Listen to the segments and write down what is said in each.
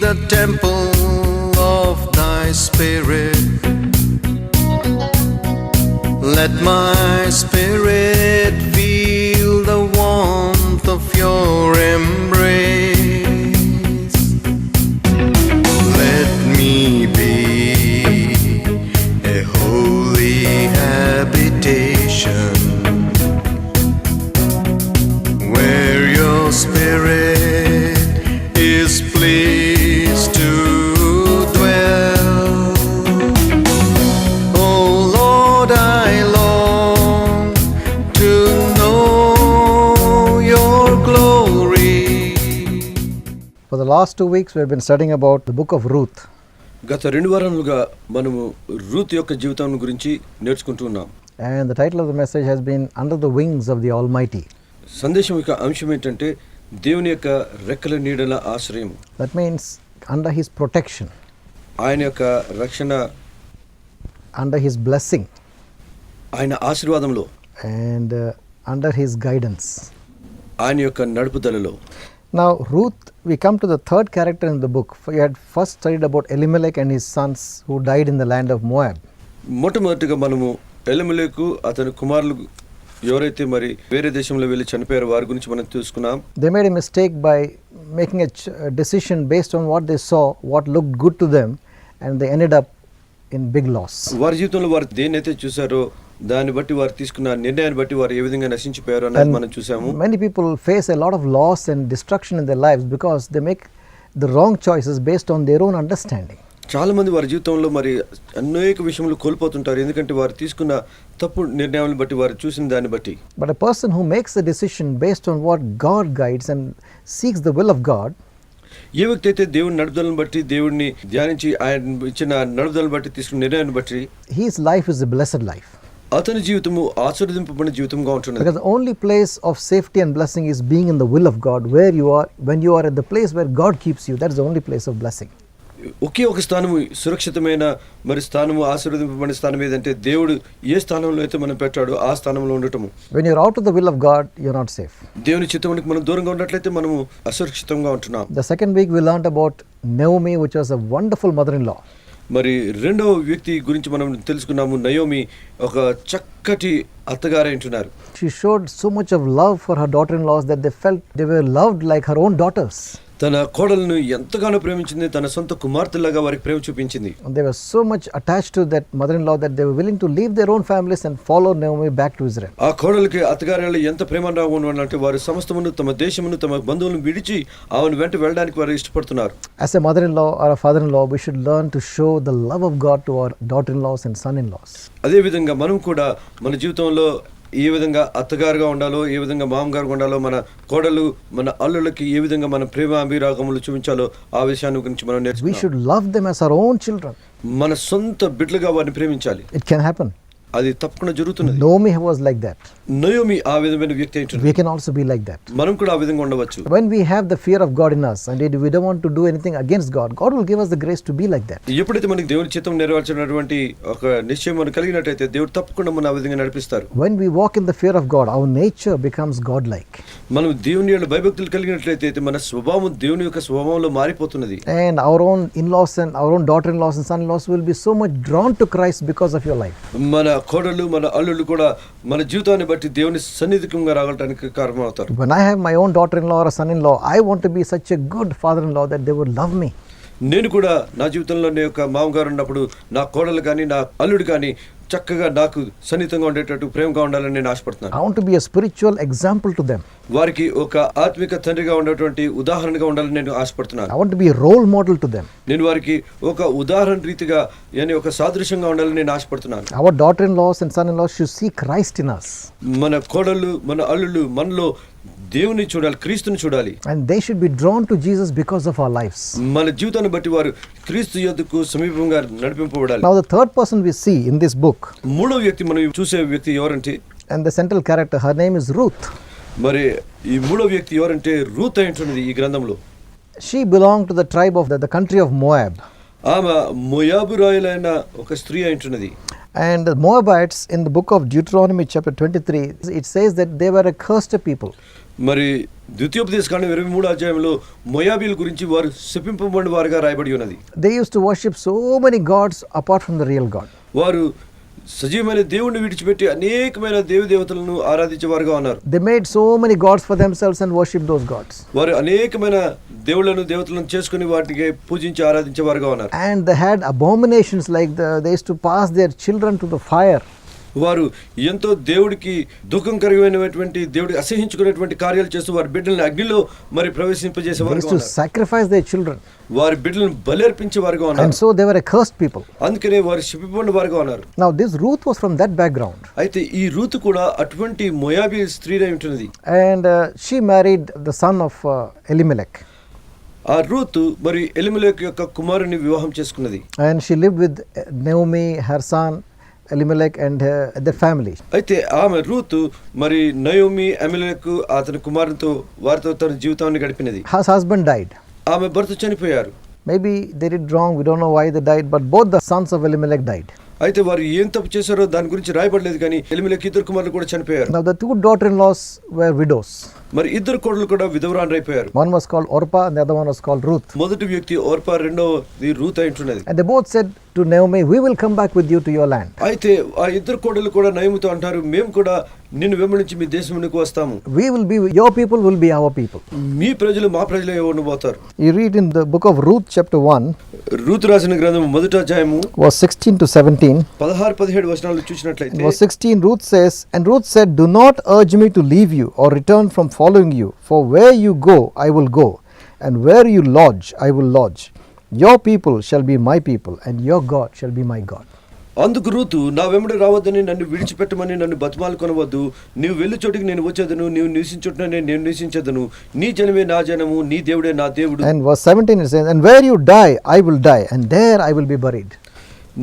the temple of thy spirit. Let my spirit feel the warmth of your embrace. Let me be a holy habitation where your spirit is pleased to dwell. Oh Lord, I long to know your glory. For the last 2 weeks we have been studying about the book of Ruth. గత 2 వారాలుగా మనము Ruth యొక్క జీవితం గురించి నేర్చుకుంటూ ఉన్నాం. And the title of the message has been Under the Wings of the Almighty. సందేశం యొక్క అంశం ఏంటంటే దేవుని యొక్క రెక్కల నీడల ఆశ్రయం. That means under his protection, ఆయన యొక్క రక్షణ, under his blessing, ఆయన ఆశీర్వాదంలో, and under his guidance. ఆయన యొక్క నడుపుదలలో. Now Ruth, we come to the third character in the book. We had first studied about Elimelech and his sons who died in the land of Moab. మొట్టమొదటిగా మనము ఎలిమెలెకు అతని కుమారులు ఎవరైతే మరి వేరే దేశంలో వెళ్ళి చనిపోయారో వారి గురించి మనం చూసుకున్నాం. They made a mistake by making a decision based on what they saw, what looked good to them, and they ended up in big loss. వారి జీవితంలో వారు దేన్నైతే చూసారో దాన్ని బట్టి వారు తీసుకున్న నిర్ణయాన్ని బట్టి వారు ఏ విధంగా నశించిపోయారో అనేది మనం చూసాము. Many people face a lot of loss and destruction in their lives because they make the wrong choices based on their own understanding. చాలా మంది వారి జీవితంలో మరి అనేక విషయంలో కోల్పోతుంటారు, ఎందుకంటే వారు తీసుకున్న తప్పు నిర్ణయాలను బట్టి, వారు చూసిన దాన్ని బట్టి. But a person who makes a decision based on what God guides and seeks the will of God, ఏ వ్యక్తి అయితే దేవుని నడుపుదలను బట్టి, దేవుడిని ధ్యానించి ఆయన ఇచ్చిన నడుపుదలను బట్టి తీసుకున్న నిర్ణయాన్ని బట్టి, his life is a blessed life. అతని జీవితము ఆశీర్వదింపబడిన జీవితంగా ఉంటుంది. Because the only place of safety and blessing is being in the will of God, where you are, when you are at the place where God keeps you, that is the only place of blessing. ఒకే ఒక స్థానము సురక్షితమైన మరి స్థానము, ఆశీర్వదింపబడిన స్థానం ఏదంటే దేవుడు ఏ స్థానంలో అయితే మనం పెట్టాడో ఆ స్థానంలో ఉండటము. When you are out of the will of God, you are not safe. దేవుని చిత్తానికి మనం దూరంగా ఉన్నట్లయితే మనము అసురక్షితంగా ఉంటున్నాం. The second week we learned about Naomi, which was a wonderful mother-in-law. మరి రెండవ వ్యక్తి గురించి మనం తెలుసుకున్నాము. నయోమి ఒక చక్కటి అత్తగారు అంటున్నారు. She showed so much of love for her daughter-in-laws that they felt they were loved like her own daughters. తన కోడలను ఎంతగానో ప్రేమించింది, తన సొంత కుమార్తెలాగా వారికి ప్రేమ చూపించింది. And they were so much attached to that mother-in-law that they were willing to leave their own families and follow Naomi back to Israel. ఆ కోడలికి అత్తగారిలో ఎంత ప్రేమ అంటే వారు సమస్తమును, తమ దేశమును, తమ బంధువులను విడిచి ఆమెను వెంట వెళ్ళడానికి వారు ఇష్టపడుతున్నారు. As a mother-in-law or a father-in-law, we should learn to show the love of God to our daughter-in-laws and son-in-laws. అదే విధంగా మనం కూడా మన జీవితంలో ఏ విధంగా అత్తగారుగా ఉండాలో, ఏ విధంగా మామగారుగా ఉండాలో, మన కోడలు, మన అల్లులకి ఏ విధంగా మన ప్రేమ అభిరాగములు చూపించాలో ఆ విషయాన్ని గురించి మనం We నేర్చుకున్నాం. should love them as our own children. మన సొంత బిడ్డలుగా వారిని ప్రేమించాలి. It can happen. అది తప్పకుండా జరుగుతున్నది. Naomi was like that. Naomi ఆ విధమైన వ్యక్తి అయినటువంటి. We can also be like that. మనం కూడా ఆ విధంగా ఉండవచ్చు. When we have the fear of God in us and we don't want to do anything against God, God will give us the grace to be like that. ఎప్పుడైతే మనకి దేవుని చిత్తం నెరవేర్చినటువంటి ఒక నిశ్చయం మనకు కలిగినట్టయితే దేవుడు తప్పకుండా మన ఆ విధంగా నడిపిస్తారు. When we walk in the fear of God, our nature becomes God-like. మనం దేవుని యందు భయభక్తులు కలిగినట్లయితే మన స్వభావం దేవుని యొక్క స్వభావంలో మారిపోతున్నది. And our own in-laws and our own daughter-in-laws and son-in-laws will be so much drawn to Christ because of your life. మన కోడళ్ళు, మన అల్లుళ్ళు కూడా మన జీవితాన్ని బట్టి దేవుని సన్నిధికంగా రాగలటానికి కారణమవుతారు. When I have my own daughter-in-law or a son-in-law, I want to be such a good father-in-law that they would love me. నేను కూడా నా జీవితంలో నా యొక్క మామగారు ఉన్నప్పుడు నా కోడలు కానీ నా అల్లుడు కానీ చక్కగా నాకు సన్నిహితంగా ఉండేటట్టు ప్రేమగా ఉండాలని నేను ఆశపడుతున్నాను. I want to be a spiritual example to them. వారికి ఒక ఆత్మిక తండ్రిగా ఉండేటువంటి ఉదాహరణగా ఉండాలని నేను ఆశపడుతున్నాను. I want to be a role model to them. నేను వారికి ఒక ఉదాహరణ రీతిగా ఒక సాదృశ్యంగా ఉండాలని నేను ఆశపడుతున్నాను. Our daughter-in-laws and son-in-laws should see Christ in us. మన కోడళ్ళు, మన అల్లుళ్ళు మనలో దేవుని చూడాలి, క్రీస్తుని చూడాలి. And they should be drawn to Jesus because of our lives. మన జీవితాన్ని బట్టి వారు క్రీస్తు యొద్దకు సమీపంగా నడిపింపబడాలి. Now the third person we see in this book, మూడవ వ్యక్తి మనం చూసే వ్యక్తి ఎవరంటే, and the central character, her name is Ruth. మరి ఈ మూడవ వ్యక్తి ఎవరంటే రూత్ అయి ఉంటుంది ఈ గ్రంథంలో. She belonged to the tribe of the country of Moab. ఆమె మోయాబురాయులైన ఒక స్త్రీ అయి ఉంటున్నది. And the Moabites in the book of Deuteronomy chapter 23, it says that they were a cursed people. మరి ద్వితీయోపదేశకాండం 23 అధ్యాయంలో మోయాబీల గురించి వారు శపింపబడిన వారుగా రాయబడి ఉన్నది. They used to worship so many gods apart from the real God. వారు సజీవమైన దేవుణ్ణి విడిచిపెట్టి అనేకమైన దేవతలను ఆరాధించేవారుగా ఉన్నారు. They made so many gods for themselves and worshipped those gods. వారు అనేకమైన దేవతలను చేసుకుని వాటికి పూజించి ఆరాధించేవారుగా ఉన్నారు. And they had abominations like they used to pass their children to the fire. వారు ఎంతో దేవుడికి దుఃఖకరమైనటువంటి దేవుడికి అసహించుకునేటువంటి కార్యాలు చేస్తూ వారి బిడ్డలను అగ్నిలో మరి They ప్రవేశింపజేసేవారుగా used to ఉన్నారు. sacrifice their children. వారి బిడ్డలను బలిర్పించేవారుగా And ఉన్నారు. so they were a cursed people. అందుకనే వారు శపింపబడిన వారుగా ఉన్నారు. Now this Ruth was from that background. అయితే ఈ రూతు కూడా అటువంటి మోయాబీ స్త్రీలై ఉంటున్నది. And she married the son of Elimelech. ఆ రూతు మరి ఎలిమెలెకు యొక్క కుమారుని వివాహం చేసుకున్నది. And she lived with Naomi, her son Elimelech, and their family. అయితే ఆమె రూతు మరి నయోమి ఎమెలెకు అతని కుమారునితో వారితో తన జీవితాన్ని గడిపినది. Her husband died. ఆమె భర్త చనిపోయారు. Maybe they did wrong, we don't know why they died, but both the sons of Elimelech died. అయితే వారు ఏం తప్పు చేశారో దాని గురించి రాయబడలేదు, కానీ ఎలిమెలెకు ఇద్దరు కుమారులు కూడా చనిపోయారు. Now the two daughter-in-laws were widows. మరి ఇద్దరు కోడలు కూడా విధవరాలైపోయారు. One was called Orpah and the other one was called Ruth. మొదటి వ్యక్తి ఓర్పా, రెండోది రూత్ అయి ఉంటున్నది. And they both said to Naomi, we will come back with you to your land. అయితే ఆ ఇద్దరు కోడలు కూడా నయముతో అంటారు, మేము కూడా నిన్ను వెంబడించి మీ దేశమునకు వస్తాము. We will be, your people will be our people. మీ ప్రజలు మా ప్రజలే ఉండబోతారు. You read in the book of Ruth chapter 1 Ruth రాసిన గ్రంథం మొదటి అధ్యాయము verse 16 to 17. 16-17 వచనాలు చూసినట్లయితే Verse 16, Ruth says, and Ruth said, do not urge me to leave you or return from following you, for where you go, I will go, and where you lodge, I will lodge. Your people shall be my people, and your God shall be my God. అందుకు Ruth, నా వెంబడి రావద్దని నన్ను విడిచిపెట్టమని నన్ను బతిమాలు కొనవద్దు. నీవు వెళ్ళి చోటికి నేను వచ్చేదను, నీవు నివసించుటనే నేను నివసించేదను. నీ జనమే నా జనము, నీ దేవుడే నా దేవుడు. And verse 17 it says, and where you die, I will die, and there I will be buried.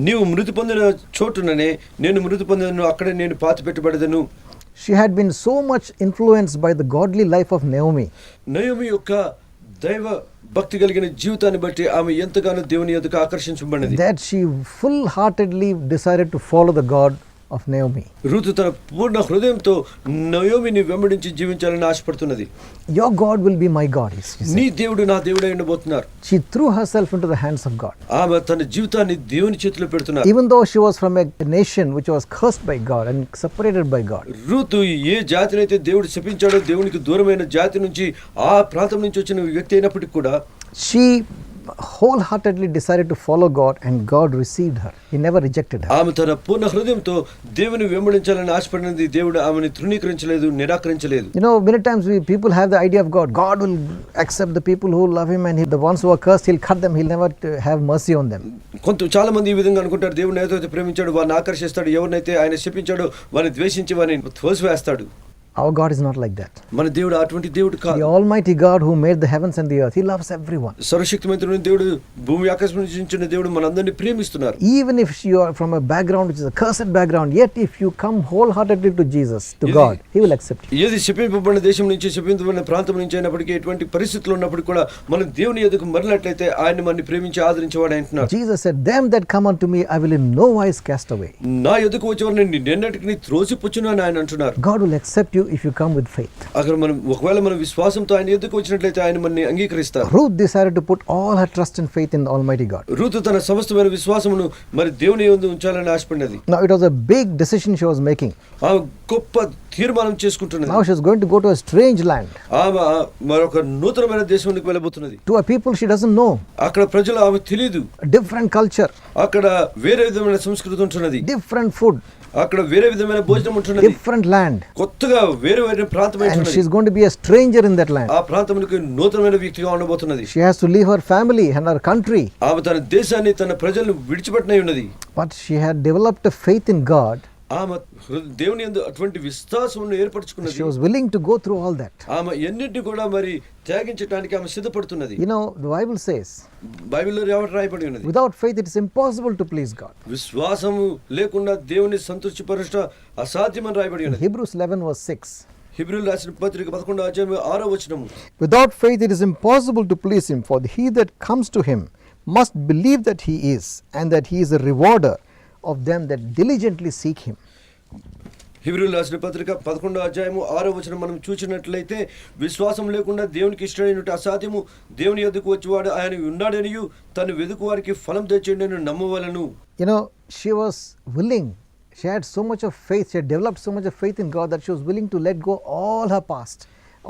నీవు మృతి పొందిన చోటుననే నేను మృతి పొందను, అక్కడే నేను పాతి పెట్టబడదను. She had been so much influenced by the godly life of Naomi. Naomi యొక్క దైవ భక్తి కలిగిన జీవితాన్ని బట్టి ఆమె ఎంతగానో దేవుని యొద్దకు ఆకర్షించబడినది. That she full-heartedly decided to follow the God of Naomi. Ruth తన పూర్ణ హృదయంతో నయోమిని వెంబడించి జీవించాలని ఆశపడుతున్నది. Your God will be my God, she said. నీ దేవుడు నా దేవుడై ఉండబోతున్నారు. She threw herself into the hands of God. ఆమె తన జీవితాన్ని దేవుని చేతిలో పెడుతున్నారు. Even though she was from a nation which was cursed by God and separated by God. Ruth ఏ జాతినైతే దేవుడు శపించాడో, దేవునికి దూరమైన జాతి నుంచి ఆ ప్రాంతం నుంచి వచ్చిన వ్యక్తి అయినప్పటికీ కూడా She wholeheartedly decided to follow God, and God received her. He never rejected her. ఆమె తన పూర్ణ హృదయంతో దేవుని వెంబడించాలని ఆశపడినది దేవుడు ఆమెను తృణీకరించలేదు, నిరాకరించలేదు. You know, many times people have the idea of God. God will accept the people who love Him, and the ones who are cursed, He'll cut them. He'll never have mercy on them. చాలా మంది ఈ విధంగా అనుకుంటారు, దేవుని ఏదైతే ప్రేమించాడు వారిని ఆకర్షిస్తాడు, ఎవరినైతే ఆయన శపించాడో వారిని ద్వేషించి వారిని తోసివేస్తాడు. Our God is not like that. మన దేవుడు అటువంటి దేవుడు కాదు. The Almighty God who made the heavens and the earth, He loves everyone. సర్వశక్తిమంతుడైన దేవుడు, భూమి ఆకాశం నుంచి దేవుడు మనందరినీ ప్రేమిస్తున్నారు. Even if you are from a background which is a cursed background, yet if you come wholeheartedly to Jesus, to God, He will accept you. ఏది శపింపబడిన దేశం నుంచి, శపింపబడిన ప్రాంతం నుంచి అయినప్పటికీ, ఎటువంటి పరిస్థితులు ఉన్నప్పటికీ కూడా మనం దేవుని ఎదుగు మరలినట్లయితే ఆయన మనని ప్రేమించి ఆదరించేవాడు అంటున్నారు. Jesus said, them that come unto me, I will in no wise cast away. నా ఎదుగు వచ్చేవారిని నిన్నటికి త్రోసిపుచ్చును అని ఆయన అంటున్నారు. God will accept you if you come with faith. అక్కడ మనం ఒకవేళ మన విశ్వాసంతో ఆయన ఎదుగు వచ్చినట్లయితే ఆయన మనని అంగీకరిస్తారు. Ruth decided to put all her trust and faith in the Almighty God. Ruth తన సమస్తమైన విశ్వాసమును మరి దేవుని యందు ఉంచాలని ఆశపడినది. Now it was a big decision she was making. ఆమె గొప్ప తీర్మానం చేసుకుంటున్నది. Now she is going to go to a strange land. ఆమె మరొక నూతనమైన దేశానికి వెళ్ళబోతున్నది. To a people she doesn't know. అక్కడ ప్రజలు ఆమె తెలియదు. A different culture. అక్కడ వేరే విధమైన సంస్కృతి ఉంటున్నది. Different food. అక్కడ వేరే విధమైన భోజనం ఉంటున్నది. Different land. కొత్తగా వేరే వేరే ప్రాంతం And ఉంటున్నది. she is going to be a stranger in that land. ఆ ప్రాంతానికి నూతనమైన వ్యక్తిగా ఉండబోతున్నది. She has to leave her family and her country. ఆమె తన దేశాన్ని, తన ప్రజలను విడిచిపెట్టనై ఉన్నది. But she had developed a faith in God. ఆమె దేవుని యందు అటువంటి విశ్వాసమును ఏర్పరచుకున్నది. She was willing to go through all that. ఆమె ఎన్నిటిని కూడా మరి త్యాగించడానికి ఆమె సిద్ధపడుతున్నది. You know, the Bible says, బైబిల్లో రాయబడి ఉన్నది, without faith it is impossible to please God. విశ్వాసము లేకుండా దేవుని సంతృప్తిపరచుట అసాధ్యమని రాయబడి ఉన్నది. Hebrews 11 verse 6. హెబ్రీయులకు రాసిన పత్రిక 11వ అధ్యాయం 6వ వచనము. Without faith it is impossible to please Him, for he that comes to Him must believe that He is, and that He is a rewarder of them that diligently seek Him. హెబ్రీయులకు రాసిన పత్రిక 11వ అధ్యాయము 6వ వచనం మనం చూసినట్లయితే, విశ్వాసం లేకుండా దేవునికి ఇష్టమైనట్టు అసాధ్యము, దేవుని యొద్దకు వచ్చేవాడు ఆయన ఉన్నాడనియు తను వెదుకు వారికి ఫలం తెచ్చేయడని నమ్మవలను. You know, she was willing. She had so much of faith. She had developed so much of faith in God that she was willing to let go all her past,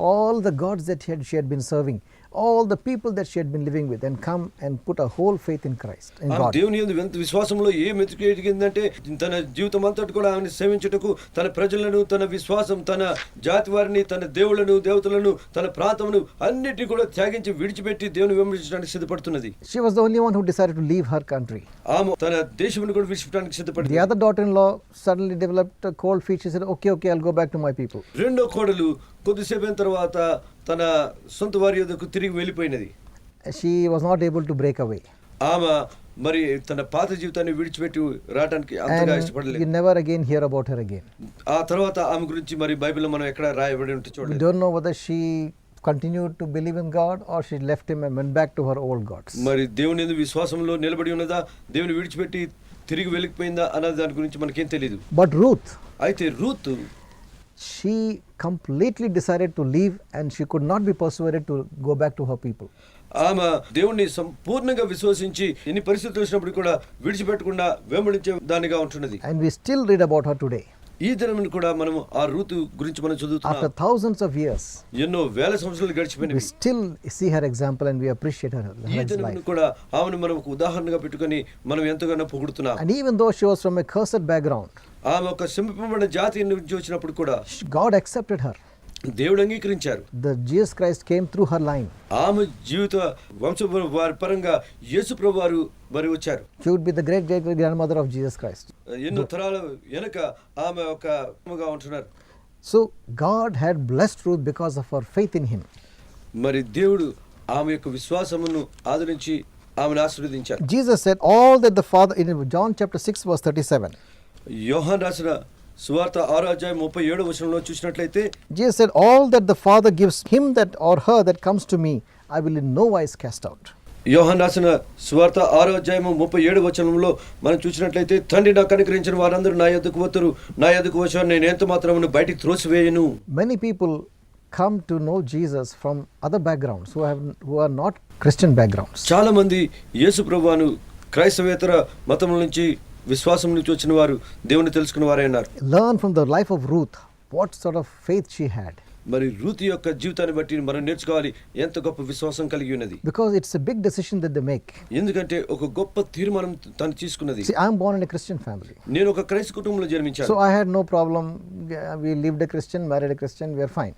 all the gods that she had been serving, all the people that she had been living with, and come and put her whole faith in Christ, in ఆమె God. దేవుని యందు ఎంత విశ్వాసంలో ఏం ఎదిగిందంటే, తన జీవితం అంతటి కూడా ఆమెను సేవించుటకు, తన ప్రజలను, తన విశ్వాసం, తన జాతి వారిని, తన దేవులను, దేవతలను, తన ప్రాంతమును అన్నిటిని కూడా త్యాగించి విడిచిపెట్టి దేవుని వెంబడించడానికి సిద్ధపడుతున్నది. She was the only one who decided to leave her country. ఆమె తన దేశమును కూడా విడిచిపెట్టడానికి సిద్ధపడింది. The other daughter-in-law suddenly developed a cold feet. She said, okay, I'll go back to my people. రెండో కోడలు కొద్దిసేపు అయిన తర్వాత తన సొంత వారి యొద్దకు తిరిగి వెళ్ళిపోయినది. She was not able to break away. ఆమె మరి తన పాత జీవితాన్ని విడిచిపెట్టి రావడానికి అంతగా And you ఇష్టపడలేదు. never again hear about her again. ఆ తర్వాత ఆమె గురించి మరి బైబిల్లో మనం ఎక్కడ రాయబడి ఉంటే We చూడలేదు. don't know whether she continued to believe in God or she left him and went back to her old gods. మరి దేవుని యందు విశ్వాసంలో నిలబడి ఉన్నదా, దేవుని విడిచిపెట్టి తిరిగి వెళ్ళిపోయిందా అన్న దాని గురించి మనకేం తెలియదు. But Ruth, అయితే Ruth she completely decided to leave and she could not be persuaded to go back to her people. ఆమె దేవుణ్ణి సంపూర్ణంగా విశ్వసించి ఎన్ని పరిస్థితులు వచ్చినప్పుడు కూడా విడిచిపెట్టకుండా వెంబడించే దానిగా ఉంటున్నది. And we still read about her today. ఈ దినం కూడా మనం ఆ రూత్ గురించి మనం After చదువుతున్నాం. thousands of years, ఎన్నో వేల సంవత్సరాలు we గడిచిపోయినవి. still see her example and we appreciate her ఈ దినం life. కూడా ఆమెను మనం ఒక ఉదాహరణగా పెట్టుకొని మనం ఎంతగానో పొగుడుతున్నాం. And even though she was from a cursed background, ఆమె ఒక శంపింపబడిన జాతి నుంచి వచ్చినప్పుడు కూడా God accepted her. దేవుడు అంగీకరించారు. The Jesus Christ came through her line. ఆమె జీవిత వంశ వారి పరంగా యేసు ప్రభు వారు మరి వచ్చారు. She would be the great grandmother of Jesus Christ. ఎన్నో తరాల వెనక ఆమె ఒక ఆమెగా ఉంటున్నారు. So God had blessed Ruth because of her faith in him. మరి దేవుడు ఆమె యొక్క విశ్వాసమును ఆదరించి ఆమెను ఆశీర్వదించారు. Jesus said all that the Father, in John chapter 6 verse 37, యోహాను రాసిన సువార్త 6వ అధ్యాయం 37వ వచనంలో చూసినట్లయితే, Jesus said all that the Father gives him that or her that comes to me, I will in no wise cast out. యోహాను రాసిన సువార్త 6వ అధ్యాయం 37వ వచనంలో మనం చూసినట్లయితే, తండ్రి నాకు అనుగ్రహించిన వారందరూ నా యొద్దకు వత్తురు, నా యొద్దకు వచ్చారు, నేను ఎంత మాత్రమును బయటికి త్రోసివేయను. Many people come to know Jesus from other backgrounds who are not Christian backgrounds. చాలా మంది యేసు ప్రభువును క్రైస్తవేతర మతముల నుంచి, విశ్వాసం నుంచి వచ్చిన వారు దేవుని తెలుసుకున్న వారే ఉన్నారు. Learn from the life of Ruth what sort of faith she had, మరి రూతు యొక్క జీవితాన్ని బట్టి మనం నేర్చుకోవాలి ఎంత గొప్ప విశ్వాసం కలిగి ఉన్నది. because it's a big decision that they make. ఎందుకంటే ఒక గొప్ప తీర్మానం తను తీసుకున్నది. See, I'm born in a Christian family, నేను ఒక క్రైస్తవ కుటుంబంలో జన్మించాను. so I had no problem. We lived a Christian, married a Christian, we are fine.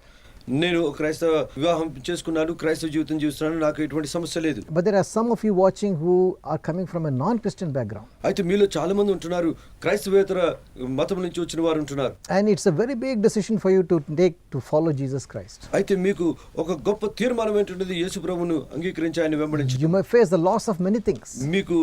నేను ఒక క్రైస్తవ వివాహం చేసుకున్నాను, క్రైస్తవ జీవితం జీవిస్తున్నాను, నాకు ఎటువంటి సమస్య లేదు. But there are some of you watching who are coming from a non-Christian background, అయితే మీలో చాలా మంది ఉంటున్నారు, క్రైస్తవేతర మతం నుంచి వచ్చిన వారు ఉంటున్నారు. and it's a very big decision for you to take to follow Jesus Christ. అయితే మీకు ఒక గొప్ప తీర్మానం ఏంటంటే యేసు ప్రభువును అంగీకరించి ఆయన వెంబడించు. You may face the loss of many things. మీకు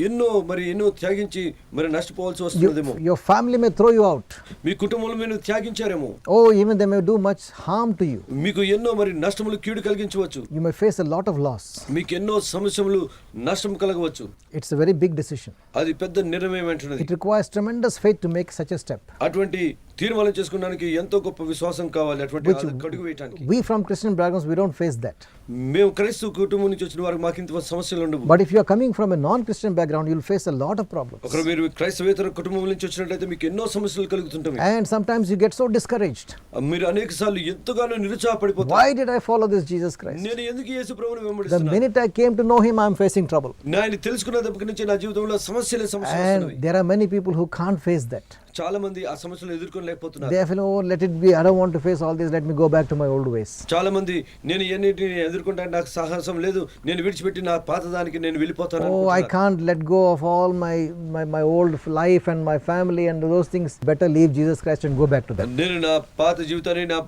ఎన్నో త్యాగించి మరి నష్టపోవాల్సి వస్తున్నదేమో. Your family may throw you out. మీ కుటుంబంలో మీరు త్యాగించారేమో. Oh, even they may do much harm to you. మీకు ఎన్నో మరి నష్టములు కీడు కలిగించవచ్చు. You may face a lot of loss. మీకు ఎన్నో సమస్యలు నష్టం కలగవచ్చు. It's a very big decision. అది పెద్ద నిర్ణయం ఏంటన్నది. It requires tremendous faith to make such a step. అటువంటి తీర్మానం చేసుకోవడానికి ఎంతో గొప్ప విశ్వాసం కావాలి. అటువంటి అడుగు వేయడానికి We from Christian backgrounds, we don't face that. మేము క్రైస్తవ కుటుంబం నుంచి వచ్చిన వారికి మాకు ఇంత సమస్యలు ఉండవు. But if you are coming from a non-Christian background, you'll face a lot of problems. ఒకరు మీరు క్రైస్తవేతర కుటుంబం నుంచి వచ్చినట్లయితే మీకు ఎన్నో సమస్యలు కలుగుతుంటాయి. And sometimes you get so discouraged. మీరు అనేకసార్లు ఎంతగానో నిరుత్సాహపడిపోతారు. Why did I follow this Jesus Christ? నేను ఎందుకు యేసు ప్రభువును The వెంబడిస్తున్నాను? minute I came to know him, I am facing trouble. నేను తెలుసుకున్న దగ్గర నుంచి నా జీవితంలో సమస్యలు And there are many people who can't face that. చాలా మంది ఆ సమస్యలు ఎదుర్కొనలేకపోతున్నారు. They feel, oh, let it be. I don't want to face all this. Let me go back to my old ways. చాలా మంది నేను ఎన్నిటిని ఎదుర్కొంటాను, నాకు సాహసం లేదు, నేను విడిచిపెట్టి నా పాత దానికి నేను వెళ్ళిపోతాను Oh, I can't let go of all my old life and my family and those things. Better leave Jesus Christ and go back to that. నేను నా పాత జీవితాన్ని, నా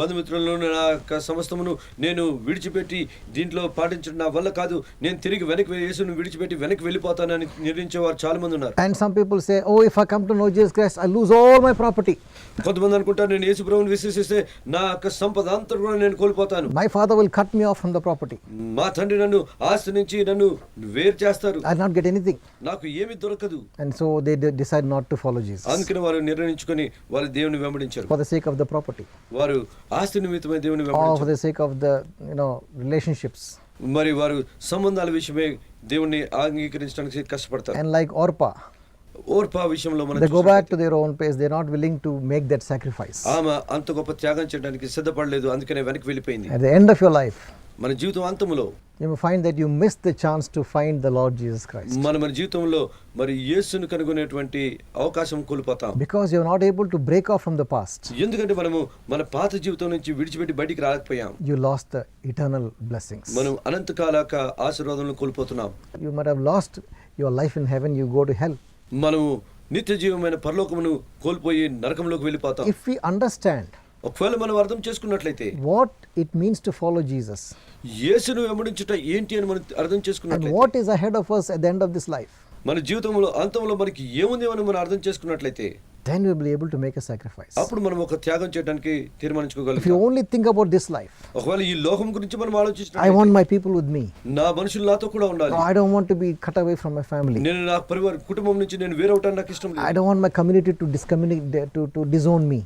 బంధుమిత్రులను, నా యొక్క సమస్తమును నేను విడిచిపెట్టి దీంట్లో పాటించడం నా వల్ల కాదు, నేను తిరిగి వెనక్కి యేసును విడిచిపెట్టి వెనక్కి వెళ్ళిపోతానని నిర్ణయించేవారు చాలా మంది ఉన్నారు. And some people say, oh, if I come to know Jesus Christ, I lose all my property. కొంతమంది అనుకుంటారు నేను యేసు ప్రభువుని విశ్వసిస్తే నా యొక్క సంపద అంతా కూడా నేను కోల్పోతాను. My father will cut me off from the property. మా తండ్రి నన్ను ఆస్తి నుంచి నన్ను వేరు చేస్తారు. I'll not get anything. నాకు ఏమీ దొరకదు. And so they decide not to follow Jesus అందుకని వారు నిర్ణయించుకొని వారు దేవుని వెంబడించారు. for the sake of the property, వారు ఆస్తి నిమిత్తమై దేవుని or for వెంబడించారు. the sake of the relationships. మరి వారు సంబంధాల విషయమై దేవుణ్ణి అంగీకరించడానికి కష్టపడతారు. And like Orpah, ఓర్పా విషయంలో మనం they go back to their own place. They're not willing to make that sacrifice. ఆమె అంత గొప్ప త్యాగం చేయడానికి సిద్ధపడలేదు, అందుకనే వెనక్కి వెళ్ళిపోయింది. At the end of your life, మన జీవితం అంతములో you may find that you missed the chance to find the Lord Jesus Christ మన జీవితంలో మరి యేసును కనుగొనేటువంటి అవకాశం కోల్పోతాం. because you're not able to break off from the past. ఎందుకంటే మనము మన పాత జీవితం నుంచి విడిచిపెట్టి బయటికి రాలేకపోయాం. You lost the eternal blessings. మనం అనంతకాలక ఆశీర్వాదాలను కోల్పోతున్నాం. You might have lost your life in heaven. You go to hell. మనము నిత్య జీవమైన పరలోకమును కోల్పోయి నరకంలోకి వెళ్ళిపోతాం. If we understand ఒకవేళ మనం అర్థం చేసుకున్నట్లయితే what it means to follow Jesus యేసును వెంబడించుట ఏంటి అని మనం అర్థం and చేసుకున్నట్లయితే, what is ahead of us at the end of this life, మన జీవితంలో అంతంలో మనకి ఏముంది అని మనం అర్థం చేసుకున్నట్లయితే then we'll be able to make a sacrifice. అప్పుడు మనం ఒక త్యాగం చేయడానికి If you తీర్మానించుకోగలుగుతాం. only think about this life, ఒకవేళ ఈ లోకం గురించి మనం I ఆలోచించినట్లయితే want my people with me. నా మనుషులు నాతో కూడా ఉండాలి. No, I don't want to be cut away from my family. నేను నా పరివార కుటుంబం నుంచి నేను వేరవటానికి నాకు ఇష్టం I లేదు. don't want my community to discommunicate, to disown me.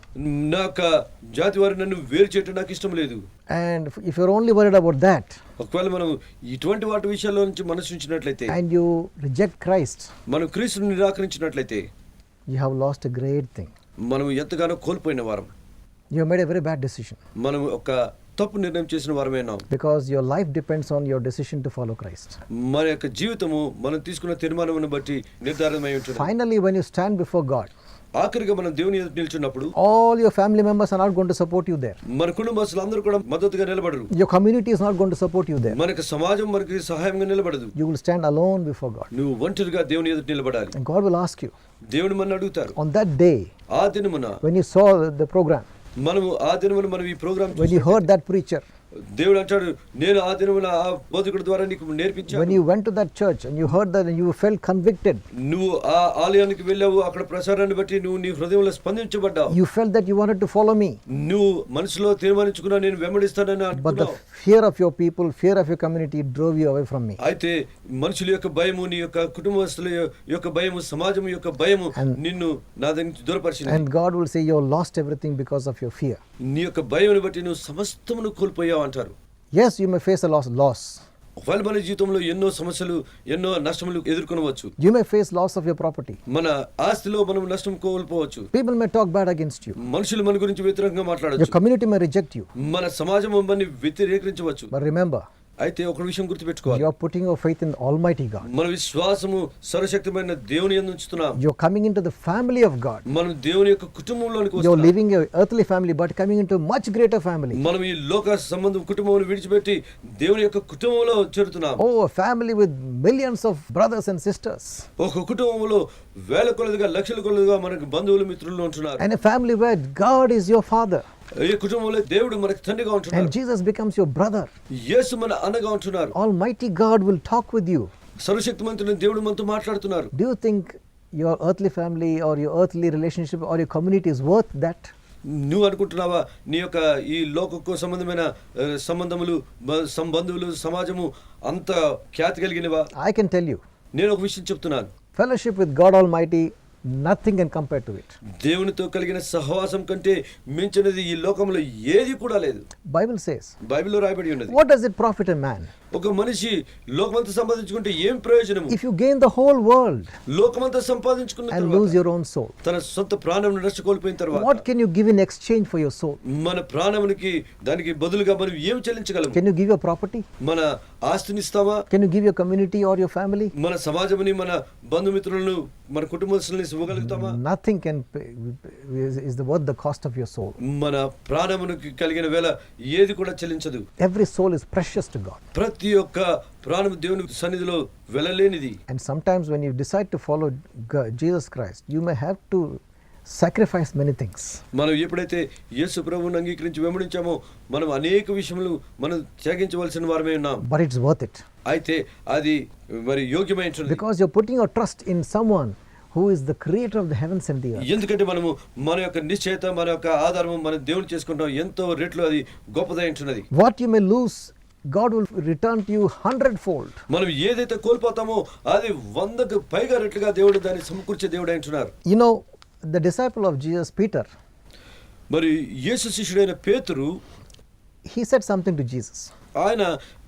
నా యొక్క జాతి వారు నన్ను వేరు చేయటం నాకు ఇష్టం లేదు. And if you're only worried about that ఒకవేళ మనం ఇటువంటి వాటి విషయాల్లో నుంచి మనసు ఉంచినట్లయితే, and you reject Christ, మనం క్రీస్తుని నిరాకరించినట్లయితే you have lost a great thing. మనం ఎంతగానో కోల్పోయిన వారం. You have made a very bad decision మనం ఒక తప్పు నిర్ణయం చేసిన వారమేనాం. because your life depends on your decision to follow Christ. మన యొక్క జీవితము మనం తీసుకున్న తీర్మానమును బట్టి నిర్ధారణమై ఉంటుంది. Finally, when you stand before God, ఆఖరిగా మనం దేవుని ఎదుట నిల్చున్నప్పుడు all your family members are not going to support you there. మన కుటుంబస్తులందరూ కూడా మద్దతుగా నిలబడరు. Your community is not going to support you there. మనకు సమాజం మనకి సహాయంగా నిలబడదు. You will stand alone before God. నువ్వు ఒంటరిగా దేవుని ఎదుట నిలబడాలి. And God will ask you దేవుని మన అడుగుతారు. on that day ఆ దినమున when you saw the program, మనము ఆ దినమున మనం ఈ programme when you heard that preacher, దేవుడు అంటాడు నేను ఆ దినమున ఆ బోధకుడి ద్వారా నీకు when నేర్పించాను. you went to that church and you heard that and you felt convicted, నువ్వు ఆ ఆలయానికి వెళ్ళావు, అక్కడ ప్రసారాన్ని బట్టి నువ్వు నీ హృదయంలో స్పందించబడ్డావు. you felt that you wanted to follow me, నువ్వు మనసులో తీర్మానించుకున్నా నేను వెంబడిస్తానని but the అనుకున్నావు. fear of your people, fear of your community drove you away from me. అయితే మనుషుల యొక్క భయము, నీ యొక్క కుటుంబస్తుల యొక్క భయము, సమాజం యొక్క భయము నిన్ను నా దగ్గర నుంచి దూరపరిచింది. And God will say you have lost everything because of your fear. నీ యొక్క భయమును బట్టి నువ్వు సమస్తమును కోల్పోయావు అంటారు. Yes, you may face a loss. ఒకవేళ మన జీవితంలో ఎన్నో సమస్యలు, ఎన్నో నష్టములు ఎదుర్కొనవచ్చు. You may face loss of your property. మన ఆస్తిలో మనం నష్టం కోల్పోవచ్చు. People may talk bad against you. మనుషులు మన గురించి వ్యతిరేకంగా Your మాట్లాడవచ్చు. community may reject you. మన సమాజం మనని వ్యతిరేకించవచ్చు. But remember, అయితే ఒక విషయం గుర్తుపెట్టుకోవాలి. you are putting your faith in Almighty God. మన విశ్వాసము సర్వశక్తిమైన దేవుని యందు ఉంచుతున్నాం. You are coming into the family of God. మనం దేవుని యొక్క కుటుంబంలోనికి You are వస్తున్నాం. leaving your earthly family but coming into a much greater family. మనం ఈ లోక సంబంధం కుటుంబం విడిచిపెట్టి దేవుని యొక్క కుటుంబంలో చేరుతున్నాం. Oh, a family with millions of brothers and sisters. ఒక కుటుంబంలో వేల కొలదిగా లక్షల కొలదిగా మనకు బంధువులు మిత్రులు ఉంటున్నారు. And a family where God is your father. ఈ కుటుంబంలో దేవుడు మనకు తండ్రిగా And ఉంటున్నారు. Jesus becomes your brother. యేసు మన అన్నగా ఉంటున్నారు. Almighty God will talk with you. సర్వశక్తిమంతుడైన దేవుడు మనతో మాట్లాడుతున్నారు. Do you think your earthly family or your earthly relationship or your community is worth that? నువ్వు అనుకుంటున్నావా నీ యొక్క ఈ లోకకు సంబంధమైన సంబంధములు, సంబంధువులు, సమాజము అంత ఖ్యాతి కలిగినవా? I can tell you, నేను ఒక విషయం చెప్తున్నాను. fellowship with God Almighty, nothing can compare to it. దేవునితో కలిగిన సహవాసం కంటే మించినది ఈ లోకంలో ఏది కూడా లేదు. Bible says, బైబిల్లో రాయబడి ఉన్నది. what does it profit a man ఒక మనిషి లోకమంతా సంపాదించుకుంటే ఏం ప్రయోజనము? if you gain the whole world లోకమంతా సంపాదించుకున్న and తర్వాత lose your own soul? తన సొంత ప్రాణమును నష్టకోల్పోయిన తర్వాత What can you give in exchange for your soul? మన ప్రాణమునికి దానికి బదులుగా మనం ఏం చెల్లించగలము? Can you give your property? మన ఆస్తిని ఇస్తామా? Can you give your community or your family? మన సమాజముని, మన బంధుమిత్రులను, మన కుటుంబస్తుల్ని ఇవ్వగలుగుతామా? Nothing can pay, is worth the cost of your soul. మన ప్రాణమునికి కలిగిన వేళ ఏది కూడా చెల్లించదు. Every soul is precious to God. ప్రతి ఒక్క ప్రాణము దేవుని సన్నిధిలో వెలలేనిది. And sometimes when you decide to follow Jesus Christ, you may have to sacrifice many things. మనం ఎప్పుడైతే యేసు ప్రభువుని అంగీకరించి వెంబడించామో మనం అనేక విషయములు మనం త్యాగించవలసిన వారమే ఉన్నాం. But it's worth it. అయితే అది మరి యోగ్యమైనది. Because you're putting your trust in someone who is the creator of the heavens and the earth. ఎందుకంటే మనము మన యొక్క నిశ్చయత, మన యొక్క ఆధారము మన దేవుని చేసుకుంటాం, ఎంతో రెట్లు అది గొప్పదై ఉంటున్నది. What you may lose, God will return to you 100-fold. మనం ఏదైతే కోల్పోతామో అది 100కు పైగా రెట్లుగా దేవుడు దాన్ని సమకూర్చే దేవుడు అంటున్నారు. You know, the disciple of Jesus, Peter, మరి యేసు శిష్యుడైన పేతురు, he said something to Jesus. ఆయన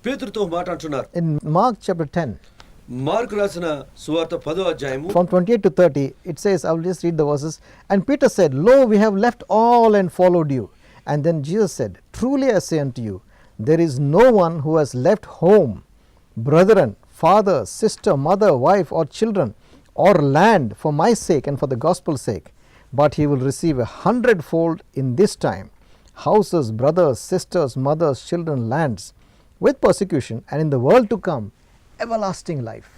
పేతురుతో మాట అంటున్నారు. In Mark chapter 10, మార్కు రాసిన సువార్త 10వ అధ్యాయము from 28 to 30, it says, I will just read the verses. And Peter said, Lo, we have left all and followed you. And then Jesus said, Truly I say unto you, there is no one who has left home, brethren, father, sister, mother, wife, or children, or land for my sake and for the gospel's sake, but he will receive 100-fold in this time, houses, brothers, sisters, mothers, children, lands, with persecution, and in the world to come, everlasting life.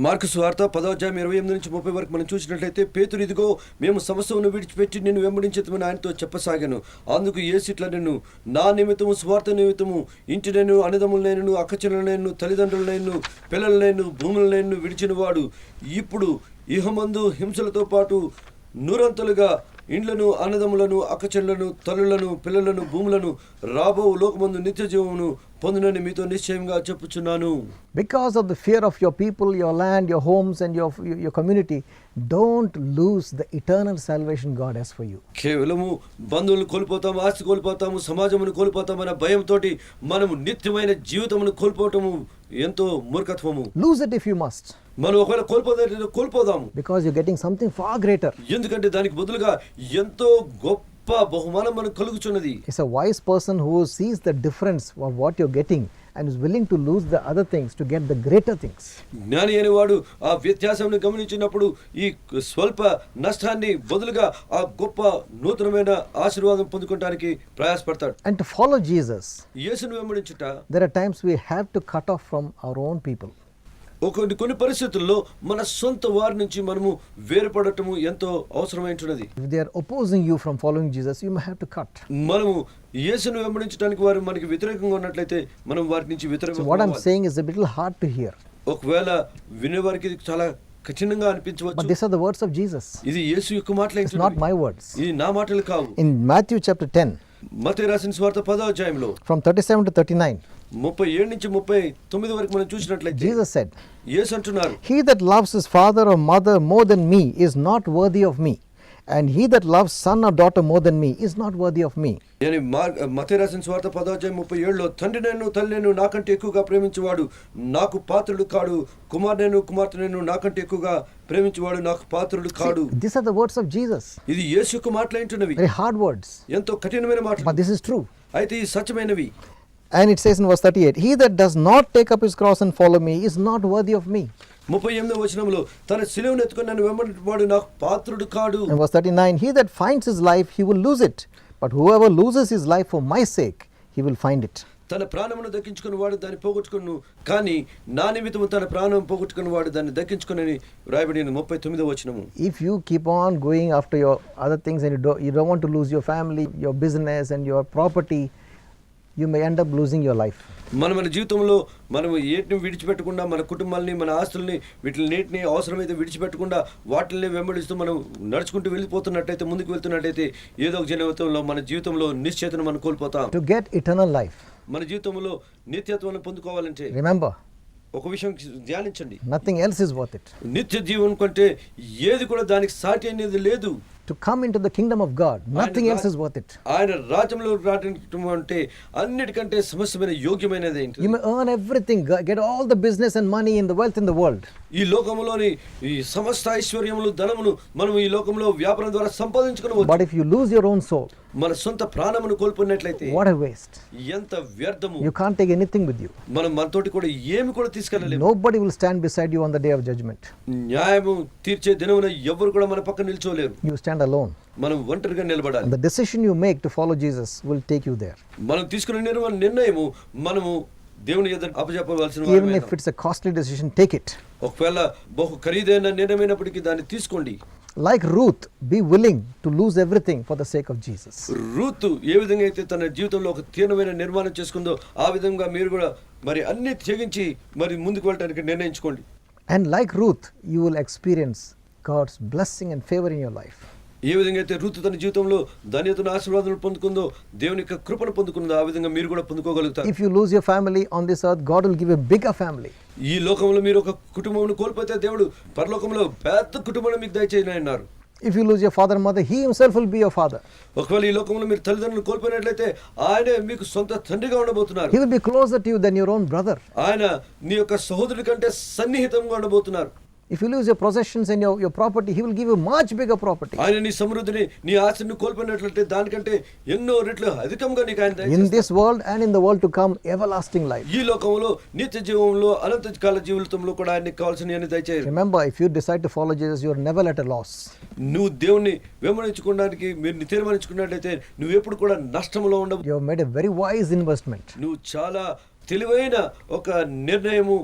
Mark సువార్త 10వ అధ్యాయం 28 నుంచి 30 వరకు మనం చూసినట్లయితే, పేతురు, ఇదిగో మేము సమస్తమును విడిచిపెట్టి నిన్ను వెంబడించేదమని ఆయనతో చెప్పసాగాను. అందుకు యేసు ఇట్లా, నేను నా నిమిత్తము, స్వార్థ నిమిత్తము ఇంటినైను, అన్నదమ్ములనైను, అక్కచెల్లెలనైను, తల్లిదండ్రులనైను, పిల్లలనైను, భూములనైను విడిచిన వాడు ఇప్పుడు ఇహమందు హింసలతో పాటు నూరంతలుగా ఇండ్లను, అన్నదమ్ములను, అక్కచెల్లెలను, తల్లులను, పిల్లలను, భూములను రాబో లోకమందు నిత్య జీవమును పొందునని మీతో నిశ్చయంగా చెప్పుచున్నాను. Because of the fear of your people, your land, your homes, and your community, don't lose the eternal salvation God has for you. కేవలము బంధువులను కోల్పోతాము, ఆస్తి కోల్పోతాము, సమాజమును కోల్పోతామన్న భయంతో మనము నిత్యమైన జీవితమును కోల్పోవటము ఎంతో మూర్ఖత్వము. Lose it if you must. మనం ఒకవేళ కోల్పోదాము, because you're getting something far greater. ఎందుకంటే దానికి బదులుగా ఎంతో గొప్ప బహుమానం మనకు కలుగుచున్నది. It's a wise person who sees the difference of what you're getting and is willing to lose the other things to get the greater things. జ్ఞాని అనేవాడు ఆ వ్యత్యాసాన్ని గమనించినప్పుడు ఈ స్వల్ప నష్టాన్ని బదులుగా ఆ గొప్ప నూతనమైన ఆశీర్వాదం పొందుకోవడానికి ప్రయాసపడతాడు. And to follow Jesus, యేసును వెంబడించుట, there are times we have to cut off from our own people. కొన్ని పరిస్థితుల్లో మన సొంత వారి నుంచి మనము వేరుపడటము ఎంతో అవసరమైనది. If they are opposing you from following Jesus, you may have to cut. మనము యేసును వెంబడించడానికి వారు మనకి వ్యతిరేకంగా ఉన్నట్లయితే మనం వారి నుంచి వ్యతిరేకంగా. So what I'm saying is a little hard to hear. ఒకవేళ వినేవారికి ఇది చాలా కఠినంగా But అనిపించవచ్చు. these are the words of Jesus. ఇది యేసు యొక్క మాటలే. It's not my words. ఇది నా మాటలు కావు. In Matthew chapter 10, మత్తయి రాసిన సువార్త 10వ అధ్యాయంలో from 37 to 39, 37 నుంచి 39 వరకు మనం చూసినట్లయితే Jesus said, యేసు అంటున్నారు, He that loves his father or mother more than me is not worthy of me, and he that loves son or daughter more than me is not worthy of me. నేను మత్తయి రాసిన సువార్త 10వ అధ్యాయం 37లో, తండ్రినైను తల్లినైను నాకంటే ఎక్కువగా ప్రేమించేవాడు నాకు పాత్రుడు కాడు, కుమారునైను కుమార్తెనైను నాకంటే ఎక్కువగా ప్రేమించేవాడు నాకు పాత్రుడు కాడు. See, these are the words of Jesus. ఇది యేసు యొక్క మాటలైంటున్నవి, Very hard words, ఎంతో కఠినమైన but మాటలు, this is true. అయితే ఈ సత్యమైనవి. And it says in verse 38, He that does not take up his cross and follow me is not worthy of me. 38వ వచనంలో, తన శిలువను ఎత్తుకొని నన్ను వెంబడించువాడు నాకు పాత్రుడు కాడు. And verse 39, He that finds his life, he will lose it. But whoever loses his life for my sake, he will find it. తన ప్రాణమును దక్కించుకుని వాడు దాన్ని పోగొట్టుకును, కానీ నా నిమిత్తము తన ప్రాణం పోగొట్టుకుని వాడు దాన్ని దక్కించుకుని రాయబడిన 39వ వచనము. If you keep on going after your other things and you don't want to lose your family, your business and your property, you may end up losing your life. మన జీవితంలో మనం ఏటిని విడిచిపెట్టకుండా, మన కుటుంబాలని, మన ఆస్తుల్ని, వీటిని అవసరమైతే విడిచిపెట్టకుండా వాటిని వెంబడిస్తూ మనం నడుచుకుంటూ వెళ్ళిపోతున్నట్టయితే, ముందుకు వెళ్తున్నట్టయితే ఏదో ఒక జీవితంలో మన జీవితంలో నిశ్చయతను మనం కోల్పోతాం. To get eternal life, మన జీవితంలో నిత్యత్వాన్ని పొందుకోవాలంటే remember, ఒక విషయం ధ్యానించండి, nothing else is worth it. నిత్య జీవనం కంటే ఏది కూడా దానికి సాటి అనేది లేదు. To come into the kingdom of God, nothing else is worth it. ఆయన రాజ్యంలో రావడం అంటే అన్నిటికంటే సమస్తమైన యోగ్యమైనది ఏంటి? You may earn everything, get all the business and money and the wealth in the world. ఈ లోకంలోని ఈ సమస్త ఐశ్వర్యములు, ధనమును మనం ఈ లోకంలో వ్యాపారం ద్వారా సంపాదించుకోవచ్చు. But if you lose your own soul, మన సొంత ప్రాణమును కోల్పోయినట్లయితే what a waste. ఎంత వ్యర్థము. You can't take anything with you. మనం మనతోటి కూడా ఏమి కూడా తీసుకెళ్ళలేము. Nobody will stand beside you on the day of judgment. న్యాయము తీర్చే దినమున ఎవరు కూడా మన పక్కన నిల్చోలేరు. You stand alone. మనం ఒంటరిగా నిలబడాలి. And the decision you make to follow Jesus will take you there. మనం తీసుకునే నిర్ణయము మనము దేవుని ఎదుట అప్పజెప్పవలసిన Even if it's a costly decision, take it. ఒకవేళ బహు ఖరీదైన నిర్ణయమైనప్పటికీ దాన్ని తీసుకోండి. Like Ruth, be willing to lose everything for the sake of Jesus. Ruth ఏ విధంగా అయితే తన జీవితంలో ఒక తీవ్రమైన నిర్మాణం చేసుకుందో ఆ విధంగా మీరు కూడా మరి అన్ని త్యజించి మరి ముందుకు వెళ్ళడానికి నిర్ణయించుకోండి. And like Ruth, you will experience God's blessing and favor in your life. ఏ విధంగా అయితే రూతు తన జీవితంలో ధన్యతను ఆశీర్వాదాలను పొందుకుందో, దేవుని యొక్క కృపను పొందుకుందో, ఆ విధంగా మీరు కూడా పొందుకోగలుగుతారు. If you lose your family on this earth, God will give a bigger family. ఈ లోకంలో మీరు ఒక కుటుంబమును కోల్పోతే దేవుడు పరలోకంలో పెద్ద కుటుంబాన్ని మీకు దయచేయనన్నారు. If you lose your father and mother, He Himself will be your father. ఒకవేళ ఈ లోకంలో మీరు తల్లిదండ్రులను కోల్పోయినట్లయితే ఆయనే మీకు సొంత తండ్రిగా ఉండబోతున్నారు. He will be closer to you than your own brother. ఆయన నీ యొక్క సహోదరుడి కంటే సన్నిహితంగా ఉండబోతున్నారు. If you lose your possessions and your property, He will give you much bigger property. ఆయన నీ సమృద్ధిని, నీ ఆస్తిని కోల్పోయినట్లయితే దానికంటే ఎన్నో రెట్లు అధికంగా నీకు ఆయన In దయచేస్తారు. this world and in the world to come, everlasting life. ఈ లోకంలో నిత్య జీవంలో అనంత కాల జీవితంలో కూడా ఆయనకి కావాల్సిన దయచేయాలి. Remember, if you decide to follow Jesus, you are never at a loss. నువ్వు దేవుణ్ణి వెంబడించుకోవడానికి మీరు తీర్మానించుకున్నట్లయితే నువ్వు ఎప్పుడు కూడా నష్టంలో ఉండవు. You have made a very wise investment. నువ్వు చాలా తెలివైన ఒక నిర్ణయము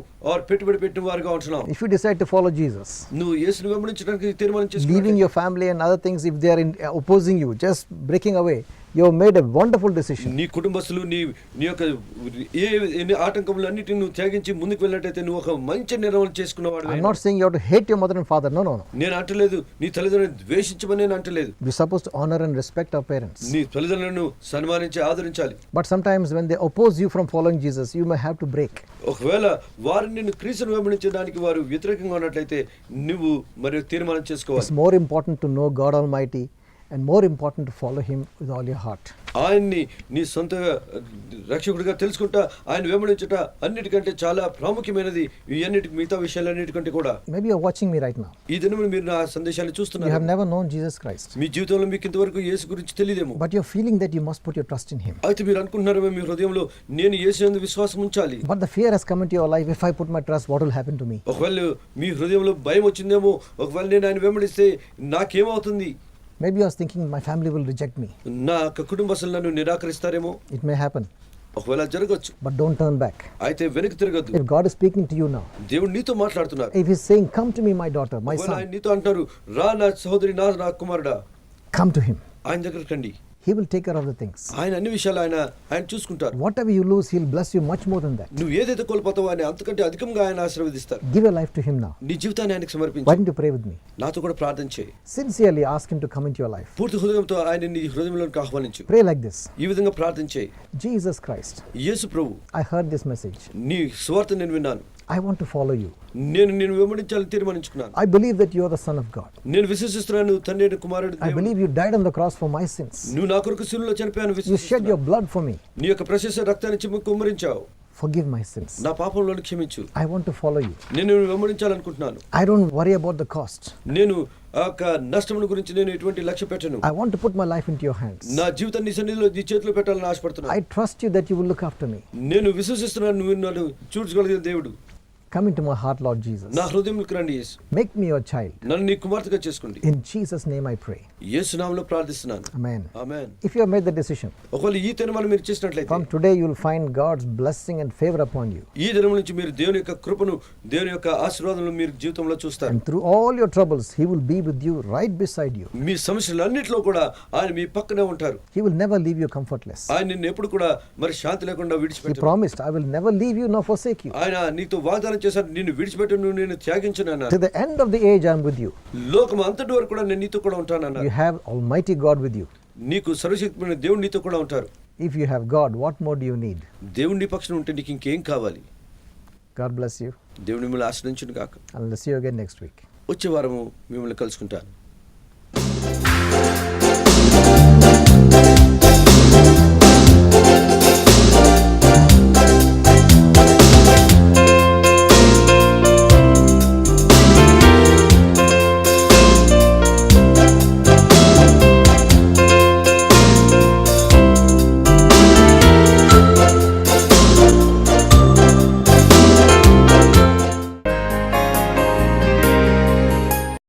పెట్టుబడి పెట్టిన వారుగా ఉంటున్నావు. If you decide to follow Jesus, నువ్వు యేసుని వెంబడించడానికి తీర్మానం leaving చేసుకున్నావు. your family and other things, if they are opposing you, just breaking away, you have made a wonderful decision. నీ కుటుంబస్తులు నీ యొక్క ఎన్ని ఆటంకములు అన్నిటిని నువ్వు త్యాగించి ముందుకు వెళ్ళినట్టయితే నువ్వు ఒక మంచి నిర్ణయం చేసుకున్నవాడు. I'm not saying you have to hate your mother and father. No, no, no. నేను అంటలేదు నీ తల్లిదండ్రులను ద్వేషించమని నేను అంటలేదు. We're supposed to honor and respect our parents. నీ తల్లిదండ్రులను సన్మానించి ఆదరించాలి. But sometimes when they oppose you from following Jesus, you may have to break. ఒకవేళ వారిని నిన్ను క్రీస్తును వెంబడించడానికి వారు వ్యతిరేకంగా ఉన్నట్లయితే నువ్వు మరి తీర్మానం చేసుకోవాలి. It's more important to know God Almighty and more important to follow Him with all your heart. ఆయన్ని నీ సొంత రక్షకుడిగా తెలుసుకుంటా ఆయన వెంబడించుట అన్నిటికంటే చాలా ప్రాముఖ్యమైనది. ఈ అన్నిటికి మిగతా విషయాలన్నిటికంటే కూడా. Maybe you're watching me right now. ఈ దినమున మీరు నా సందేశాలు You have చూస్తున్నారు. never known Jesus Christ. మీ జీవితంలో మీకు ఇంతవరకు యేసు గురించి తెలియదేమో. But you're feeling that you must put your trust in Him. అయితే మీరు అనుకుంటున్నారేమో మీ హృదయంలో నేను యేసు యందు విశ్వాసం ఉంచాలి. But the fear has come into your life. If I put my trust, what will happen to me? ఒకవేళ మీ హృదయంలో భయం వచ్చిందేమో, ఒకవేళ నేను ఆయన వెంబడిస్తే నాకేమవుతుంది, Maybe you are thinking my family will reject me. నా యొక్క కుటుంబస్తులు నన్ను నిరాకరిస్తారేమో. It may happen. ఒకవేళ జరగచ్చు. But don't turn back. అయితే వెనక్కి తిరగద్దు. If God is speaking to you now, దేవుడు నీతో మాట్లాడుతున్నారు. if He's saying, come to me, my daughter, my ఒకవేళ son, ఆయన నీతో అంటారు, రా నా సహోదరి, నా కుమారుడా, come to Him. ఆయన దగ్గరికి రండి. He will take care of the things. ఆయన అన్ని విషయాలు ఆయన చూసుకుంటారు. Whatever you lose, He'll bless you much more than that. నువ్వు ఏదైతే కోల్పోతావో ఆయన అంతకంటే అధికంగా ఆయన ఆశీర్వదిస్తారు. Give your life to Him now. నీ జీవితాన్ని ఆయనకు Why సమర్పించు. don't you pray with me? నాతో కూడా ప్రార్థన చేయి. Sincerely ask Him to come into your life. పూర్తి హృదయంతో ఆయన నీ హృదయంలోకి ఆహ్వానించు. Pray like this. ఈ విధంగా ప్రార్థన చేయి. Jesus Christ, Yesu Prabhu, I heard this message. నీ స్వార్థ నేను విన్నాను. I want to follow you. నేను వెంబడించాలని తీర్మానించుకున్నాను. I believe that you are the Son of God. నేను విశ్వసిస్తున్నాను తండ్రి అయిన కుమారుడు I దేవుడు. believe you died on the cross for my sins. నువ్వు నా కొరకు శిలువలో చనిపోయాను You shed విశ్వసిస్తున్నాను. your blood for me. నీ యొక్క ప్రశస్త రక్తాన్ని చిమ్ము కుమ్మరించావు. Forgive my sins. నా పాపంలోని క్షమించు. I want to follow you. నేను వెంబడించాలనుకుంటున్నాను. I don't worry about the cost. నేను ఆ యొక్క నష్టముల గురించి నేను ఎటువంటి లక్ష్య పెట్టను. I want to put my life into your hands. నా జీవితాన్ని నీ సన్నిధిలో నీ చేతిలో పెట్టాలని ఆశపడుతున్నాను. I trust you that you will look after me. నేను విశ్వసిస్తున్నాను నువ్వు నన్ను చూడగలిగిన దేవుడు. Come into my heart, Lord Jesus. నా హృదయంలోకి రండి యేసు. Make me your child. నన్ను నీ కుమార్తెగా చేసుకోండి. In Jesus' name I pray. యేసు నామములో ప్రార్థిస్తున్నాను. Amen. Amen. If you have made the decision, ఒకవేళ ఈ తీర్మానం మీరు చేసినట్లయితే from today you will find God's blessing and favor upon you. ఈ దినం నుంచి మీరు దేవుని యొక్క కృపను, దేవుని యొక్క ఆశీర్వాదాలను మీరు జీవితంలో చూస్తారు. And through all your troubles, He will be with you, right beside you. మీ సమస్యలన్నిటిలో కూడా ఆయన మీ పక్కనే ఉంటారు. He will never leave you comfortless. ఆయన నిన్ను ఎప్పుడు కూడా మరి శాంతి లేకుండా He విడిచిపెట్టరు. promised, I will never leave you nor forsake you. ఆయన నీతో వాగ్దానం చేశారు, నిన్ను విడిచిపెట్టను, నేను త్యాగించను To అన్నారు. the end of the age, I am with you. లోకం అంతటి వరకు కూడా నేను నీతో కూడా ఉంటానన్నారు. You have Almighty God with you. నీకు సర్వశక్తిమైన దేవుడు నీతో కూడా ఉంటారు. If you have God, what more do you need? దేవుడి నీ పక్షాన ఉంటే నీకు ఇంకేం కావాలి? God bless you. దేవుడు మిమ్మల్ని ఆశ్రయించును గాక. And I'll see you again next week. వచ్చే వారము మిమ్మల్ని కలుసుకుంటాను.